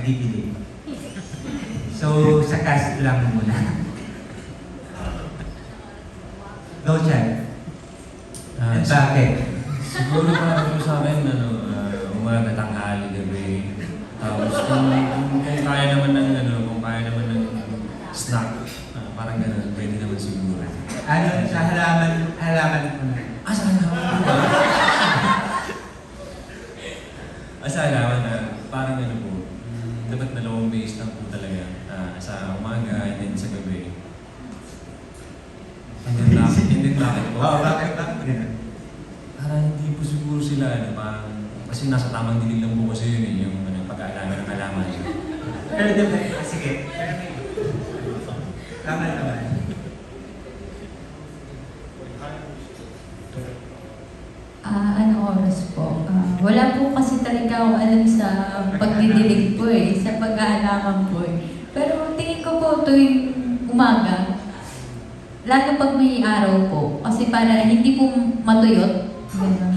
nagdidilig. So, sa cast lang muna. Go, Chan. And bakit? Siguro para po sa akin, umaga, tanghali, gabi. Tapos kung kaya naman ng kung kaya naman ng snack, parang gano'n, pwede naman siguro. Ano, sa halaman mo na. Sa halaman po ba? Sa halaman na, parang ano po, dapat dalawang base lang po talaga. Sa umaga, and then sa gabi. And then bakit po? Oo, bakit ganun? Hindi po siguro sila, parang, kasi nasa tamang dilig lang po kasi yun yung pag-aalaga ng halaman. Pero diba, sige. Tama naman. Ano oras po? Wala po kasi talaga ako alam sa pagdidilig po sa pag-aalaman po Pero tingin ko po tuwing umaga, lalo pag may araw po, kasi para hindi po matuyot. Ganun.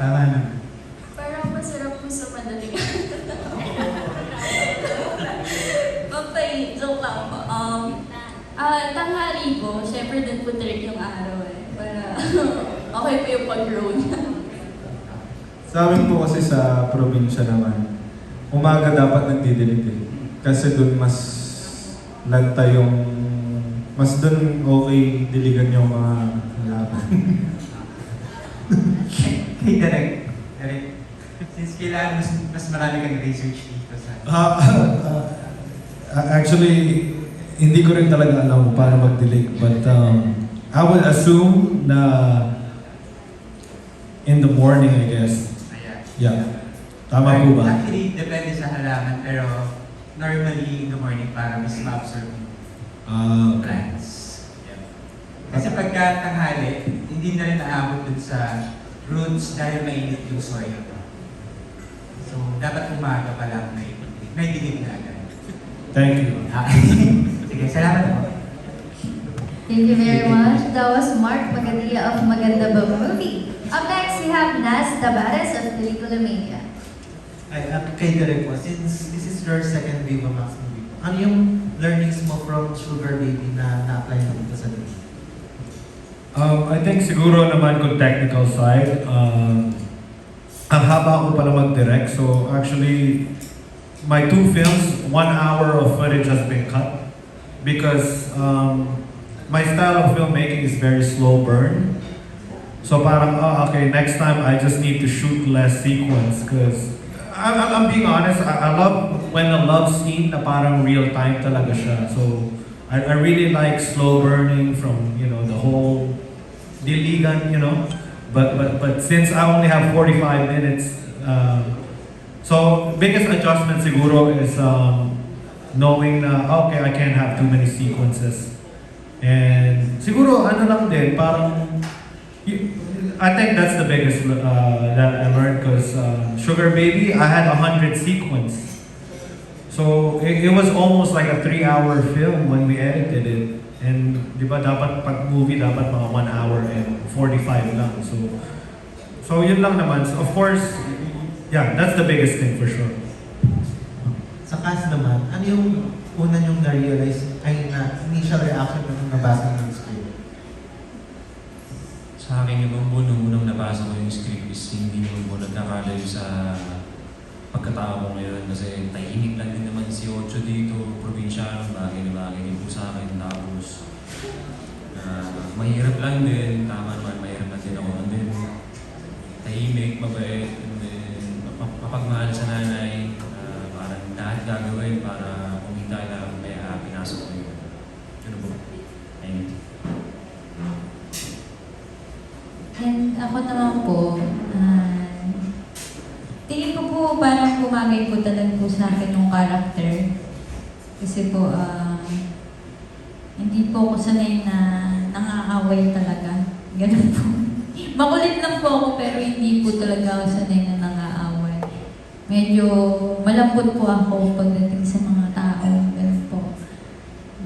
Tama naman. Parang masarap po sa madaling joke lang po. Tanghali po, syempre din po trick yung araw para okay po yung pag-road. Sa amin po kasi sa probinsya naman, umaga dapat nagdidilig eh. Kasi doon mas lanta yung, mas doon okay diligan yung mga halaman. Hey, Derek. Since kailangan mas marami kang research dito sa... Actually, hindi ko rin talaga alam kung paano magdilig. But I would assume na in the morning, I guess. Ayan. Yeah. Tama po ba? Actually, depende sa halaman, pero normally in the morning para mas ma-absorb yung plants. Yeah. Kasi pagka tanghali, hindi na rin naabot dun sa roots dahil mainit yung soil. So, dapat umaga pa lang may dilig na agad. Thank you. Sige, salamat po. Thank you very much. That was Mark Magadia of Maganda Ba Movie. Up next, we have Nas Tabares of Pelikula Mania. Kay Derek po, since this is your second Viva Max movie, ano yung learnings mo from Sugar Baby na na-apply mo dito sa movie? I think siguro naman kung technical side, ang haba ko pala mag-direct. So actually, my 2 films, 1 hour of footage has been cut because my style of filmmaking is very slow burn. So parang, okay, next time I just need to shoot less sequence because I'm being honest, I love when a love scene na parang real time talaga siya. So I really like slow burning from, the whole diligan, But since I only have 45 minutes, so biggest adjustment siguro is knowing na, okay, I can't have too many sequences. And siguro ano lang din, parang, I think that's the biggest that I learned because Sugar Baby, I had 100 sequence. So it was almost like a 3-hour film when we edited it. And di ba dapat pag movie dapat mga 1 hour and 45 lang. So yun lang naman. So, of course, yeah, that's the biggest thing for sure. Sa cast naman, ano yung una nyong na-realize ay na initial reaction mo nung nabasa ng script? Sa akin naman po, nung unang nabasa ko yung script is hindi naman po nagkakalayo sa pagkatao ko ngayon kasi tahimik lang din naman si Ocho dito, probinsya, bagay na bagay din po sa akin. Tapos, mahirap lang din, tama naman, mahirap lang din ako. And then, tahimik, mabait, and then, mapagmahal sa nanay, parang lahat gagawin para kumita lang, kaya pinasok ko yun. Ano po? Thank you. And ako naman po, tingin ko po parang bumagay po talaga po sa akin yung character. Kasi po, hindi po ako sanay na nangaaway talaga. Ganun po. Makulit lang po ako pero hindi po talaga ako sanay na nangaaway. Medyo malambot po ako pagdating sa mga tao. Ganun po.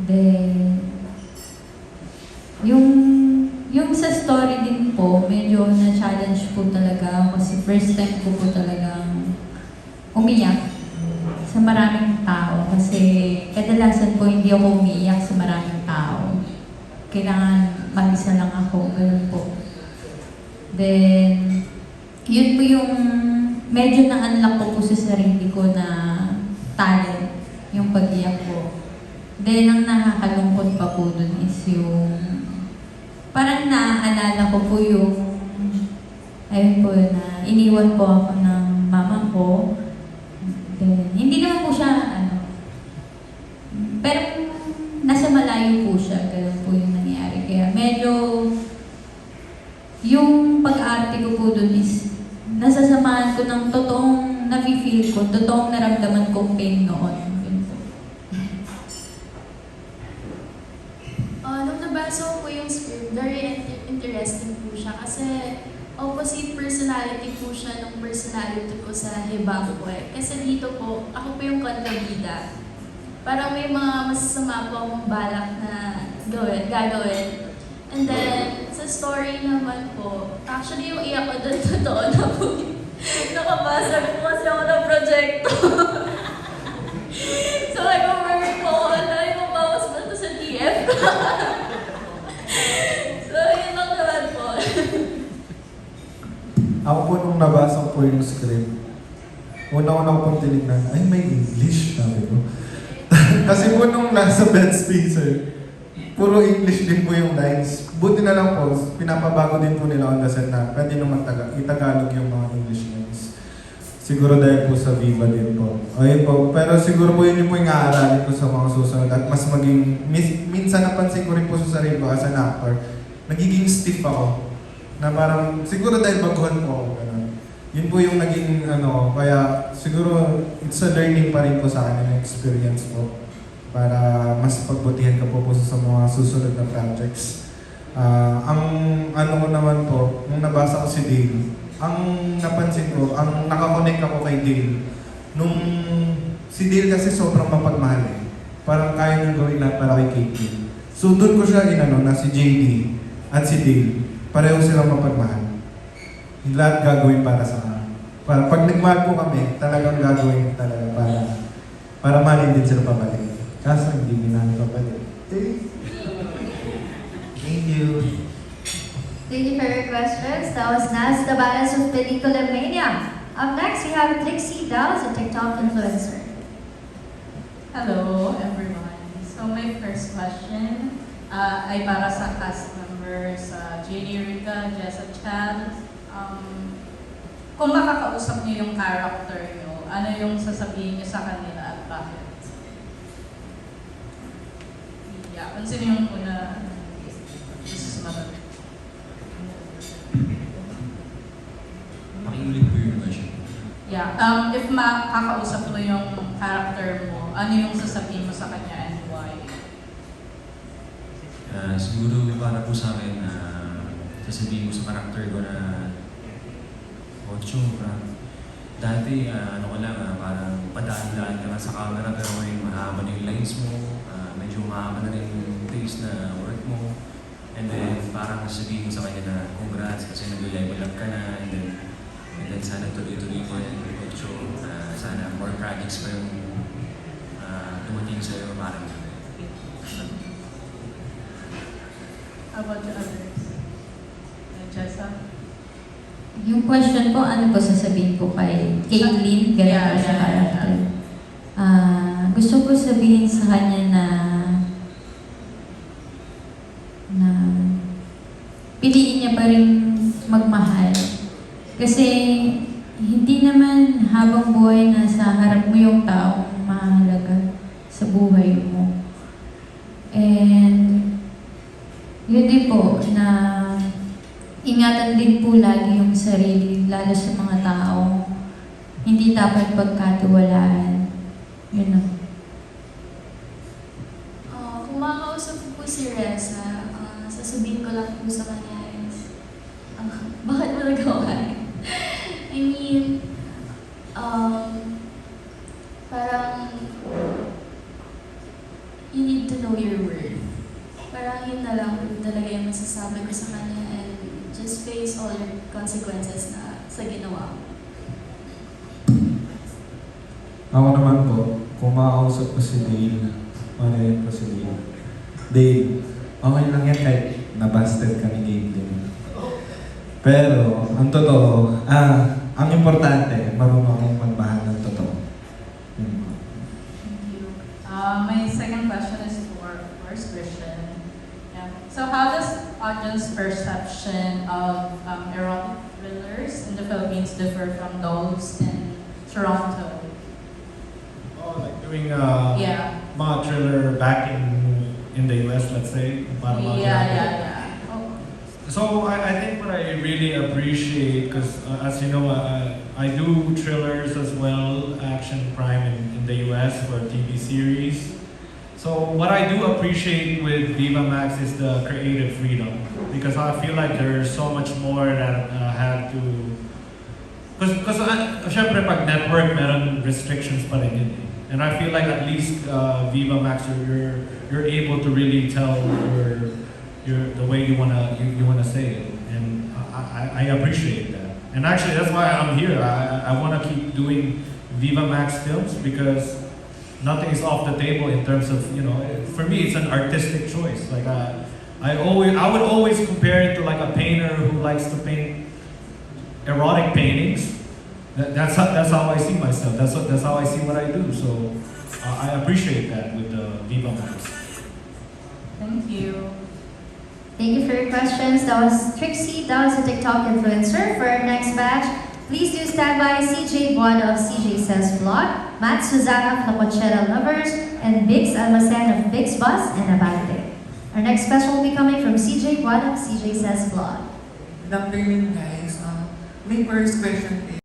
Then, yung sa story din po, medyo na-challenge po talaga ako kasi first time ko po talagang umiyak sa maraming tao kasi kadalasan po hindi ako umiiyak sa maraming tao. Kailangan mag-isa lang ako, ganun po. Then, yun po yung medyo na-unlock ko po sa sarili ko na talent, yung pag-iyak ko. Then, ang nakakalungkot pa po dun is yung parang naaalala ko po yung ayun po na iniwan po ako ng mama ko. Then, hindi naman po siya pero nasa malayo po siya, ganun po yung nangyari. Kaya medyo yung pag-arte ko po dun is nasasamahan ko ng totoong nafe-feel ko, totoong naramdaman kong pain noon. Yun po. Nung nabasa ko po yung script, very interesting po siya kasi opposite personality po siya ng personality ko sa Hebang po eh. Kasi dito po, ako po yung kontrabida. Parang may mga masasama po akong balak na gagawin. And then, sa story naman po, actually yung iyak ko doon, totoo na po. Nakabasa ko kasi ako ng proyekto. So, I-confirm ko, ay mabawas ba ito sa DF? So, yun lang naman po. Ako po nung nabasa ko yung script, una-una ko pong tinignan, ay may English, sabi ko. Kasi po nung nasa bed spacer, puro English din po yung lines. Buti na lang po, pinapabago din po nila on the set na pwede naman itagalog yung mga English lines. Siguro dahil po sa Viva din po. Ayun po, pero siguro po yun yung po yung aaralin ko sa mga susunod at mas maging, minsan napansin ko rin po sa sarili ko as an actor, nagiging stiff ako. Na parang, siguro dahil baguhan po ako. Ganun. Yun po yung naging kaya siguro it's a learning pa rin po sa akin, experience po. Para mas pagbutihan ka po sa mga susunod na projects. Ang ko naman po, nung nabasa ko si Dale, ang napansin ko, ang nakakonect ako kay Dale, nung si Dale kasi sobrang mapagmahal eh. Parang kaya niyang gawin lahat para kay Katie. So doon ko siya na si JD at si Dale, pareho silang mapagmahal. Lahat gagawin para sa kanya. Pag nagmahal po kami, talagang gagawin talaga para mahalin din sila pabalik. Kaso hindi ginagawa pa din. Thank you. Thank you for your questions. That was Nas Tabares of Pelikula Mania. Up next, we have Trixie Downs, a TikTok influencer. Hello, everyone. So my first question ay para sa cast members, Jenny Rica, Jessa Chan. Kung makakausap niyo yung character niyo, ano yung sasabihin niyo sa kanila at bakit? Yeah, kung sino yung una, this is Mother. Makiulit po yung question. Yeah, if makakausap mo yung character mo, ano yung sasabihin mo sa kanya and why? Siguro para po sa akin, sasabihin ko sa karakter ko na Ocho, dati ko lang, parang padaan-daan ka lang sa camera pero ngayon mahaba na yung lines mo, medyo mahaba na rin yung days na work mo. And then parang sasabihin mo sa kanya na congrats kasi nag-level up ka na and then sana tuloy-tuloy ko yan yung Ocho, sana more projects pa yung dumating sa'yo parang How about the others? Jessa? Yung question po, ano po sasabihin po kay Caitlyn? Ganun Yeah, po siya yeah, character. Gusto ko sabihin sa kanya na piliin niya pa rin magmahal. Kasi hindi naman habang buhay nasa harap mo yung taong mahalaga sa buhay mo. And yun din po na ingatan din po lagi yung sarili, lalo sa mga tao. Hindi dapat pagkatiwalaan. Yun na. Kung makakausap ko po si Reza, sasabihin ko lang po sa kanya is, bakit mo nagawa? I mean, parang you need to know your worth. Parang yun na lang talaga yung masasabi ko sa kanya and just face all your consequences na sa ginawa mo. Ako naman po, kung makakausap ko si Dale, ano yun po si Dale? Dale, okay lang yan kahit nabasted ka ni Gabe din. Pero, ang totoo, ang importante, marunong akong magmahal ng totoo. Yun po. Thank you. My second question is for, of course, Christian. Yeah. So how does audience perception of erotic thrillers in the Philippines differ from those in Toronto? Oh, like doing Yeah. mga thriller back in the US, let's say. Parang mga Yeah. Oh. So I think what I really appreciate, because as you know, I do thrillers as well, action crime in the US for TV series. So what I do appreciate with Viva Max is the creative freedom, because I feel like there's so much more that I have to. Because syempre pag network meron restrictions pa rin yun. And I feel like at least Viva Max, you're able to really tell the way you wanna say it, and I appreciate that. And actually, that's why I'm here. I wanna keep doing Viva Max films because nothing is off the table in terms of, you know. For me, it's an artistic choice. Like I would always compare it to like a painter who likes to paint erotic paintings. That's how I see myself. That's how I see what I do. So I appreciate that with Viva Max. Thank you. Thank you for your questions. That was Trixie, that was a TikTok influencer. For our next batch, please do stand by CJ Buada of CJ Says Vlog, Matt Suzana of Lapochera Lovers, and Biggs Almacen of Biggs Bus and Abante. Our next special will be coming from CJ Buada of CJ Says Vlog. Good afternoon, guys. My first question is,